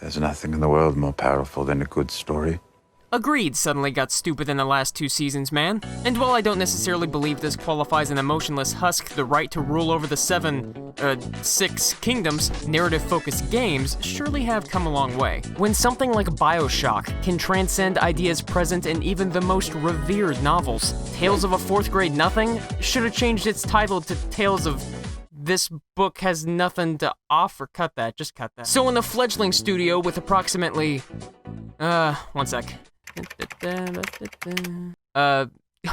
There's nothing in the world more powerful than a good story. Agreed suddenly got stupid in the last 2 seasons, man. And while I don't necessarily believe this qualifies an emotionless husk the right to rule over the 6 kingdoms, narrative-focused games surely have come a long way. When something like BioShock can transcend ideas present in even the most revered novels, Tales of a 4th Grade Nothing should have changed its title to Tales of This Book Has Nothing to Offer. Cut that, just cut that. So in a fledgling studio with approximately... one sec.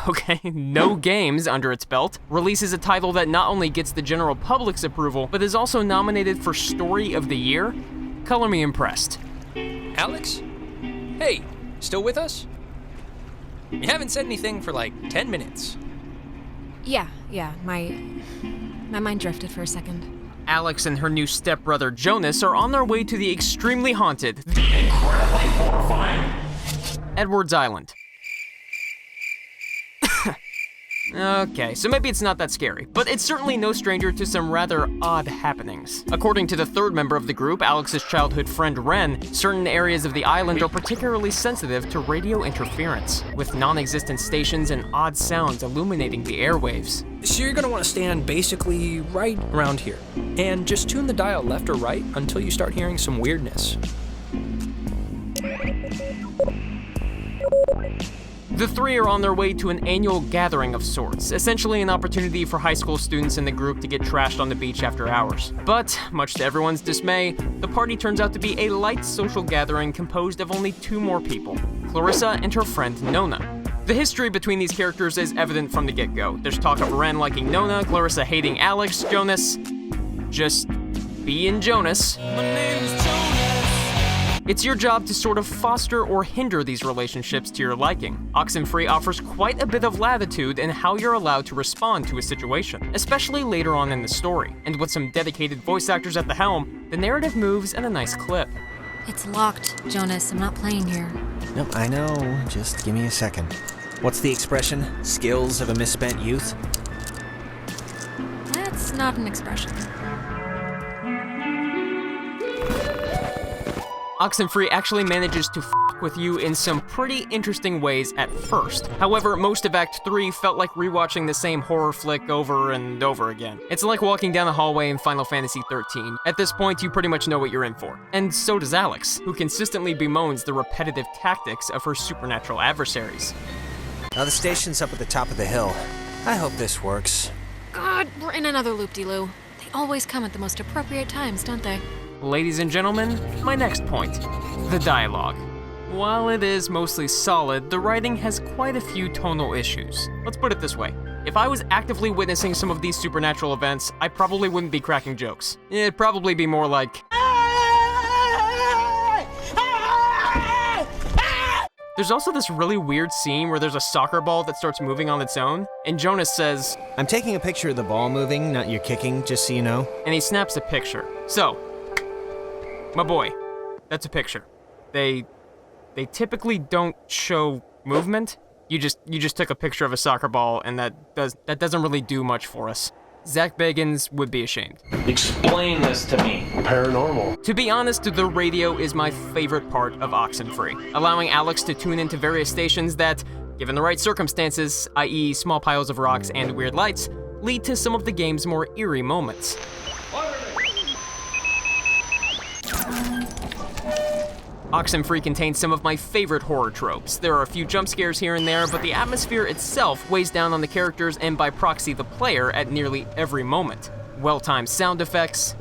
Okay, no games under its belt, releases a title that not only gets the general public's approval, but is also nominated for Story of the Year? Color me impressed. Alex? Hey, still with us? You haven't said anything for like 10 minutes. Yeah, my mind drifted for a second. Alex and her new stepbrother Jonas are on their way to the extremely haunted, Incredibly horrifying. Edwards Island. Okay, so maybe it's not that scary, but it's certainly no stranger to some rather odd happenings. According to the third member of the group, Alex's childhood friend Ren, certain areas of the island are particularly sensitive to radio interference, with non-existent stations and odd sounds illuminating the airwaves. So you're gonna want to stand basically right around here, and just tune the dial left or right until you start hearing some weirdness. The 3 are on their way to an annual gathering of sorts, essentially an opportunity for high school students in the group to get trashed on the beach after hours. But, much to everyone's dismay, the party turns out to be a light social gathering composed of only 2 more people, Clarissa and her friend Nona. The history between these characters is evident from the get-go. There's talk of Ren liking Nona, Clarissa hating Alex, Jonas just being Jonas. My name is Jonas. It's your job to sort of foster or hinder these relationships to your liking. Oxenfree offers quite a bit of latitude in how you're allowed to respond to a situation, especially later on in the story. And with some dedicated voice actors at the helm, the narrative moves at a nice clip. It's locked, Jonas. I'm not playing here. Nope, I know. Just give me a second. What's the expression? Skills of a misspent youth? That's not an expression. Oxenfree actually manages to f**k with you in some pretty interesting ways at first. However, most of Act 3 felt like rewatching the same horror flick over and over again. It's like walking down a hallway in Final Fantasy XIII. At this point, you pretty much know what you're in for. And so does Alex, who consistently bemoans the repetitive tactics of her supernatural adversaries. Now the station's up at the top of the hill. I hope this works. God, we're in another loop-de-loo. They always come at the most appropriate times, don't they? Ladies and gentlemen, my next point, the dialogue. While it is mostly solid, the writing has quite a few tonal issues. Let's put it this way. If I was actively witnessing some of these supernatural events, I probably wouldn't be cracking jokes. It'd probably be more like... There's also this really weird scene where there's a soccer ball that starts moving on its own, and Jonas says, I'm taking a picture of the ball moving, not you kicking, just so you know. And he snaps a picture. So, my boy, that's a picture. They typically don't show movement. You just took a picture of a soccer ball, and that doesn't really do much for us. Zach Bagans would be ashamed. Explain this to me. Paranormal. To be honest, the radio is my favorite part of Oxenfree, allowing Alex to tune into various stations that, given the right circumstances, i.e. small piles of rocks and weird lights, lead to some of the game's more eerie moments. Oxenfree contains some of my favorite horror tropes. There are a few jump scares here and there, but the atmosphere itself weighs down on the characters and by proxy the player at nearly every moment. Well-timed sound effects.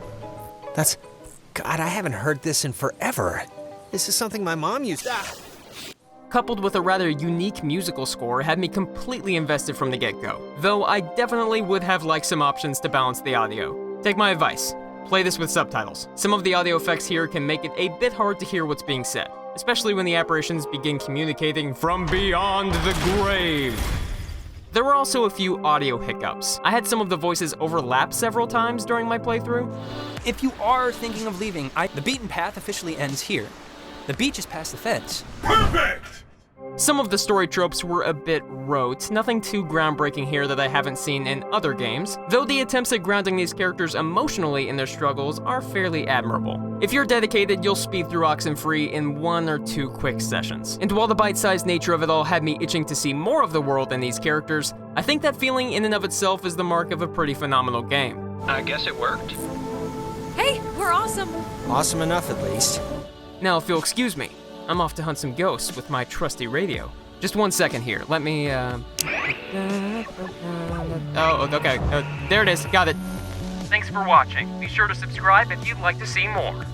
God, I haven't heard this in forever. This is something my mom used to... Coupled with a rather unique musical score had me completely invested from the get-go. Though I definitely would have liked some options to balance the audio. Take my advice. Play this with subtitles. Some of the audio effects here can make it a bit hard to hear what's being said, especially when the apparitions begin communicating from beyond the grave. There were also a few audio hiccups. I had some of the voices overlap several times during my playthrough. If you are thinking of leaving, the beaten path officially ends here. The beach is past the fence. Perfect! Some of the story tropes were a bit rote, nothing too groundbreaking here that I haven't seen in other games, though the attempts at grounding these characters emotionally in their struggles are fairly admirable. If you're dedicated, you'll speed through Oxenfree in 1 or 2 quick sessions. And while the bite-sized nature of it all had me itching to see more of the world and these characters, I think that feeling in and of itself is the mark of a pretty phenomenal game. I guess it worked. Hey, we're awesome! Awesome enough, at least. Now, if you'll excuse me, I'm off to hunt some ghosts with my trusty radio. Just 1 second here, let me, Oh, okay, there it is, got it. Thanks for watching. Be sure to subscribe if you'd like to see more.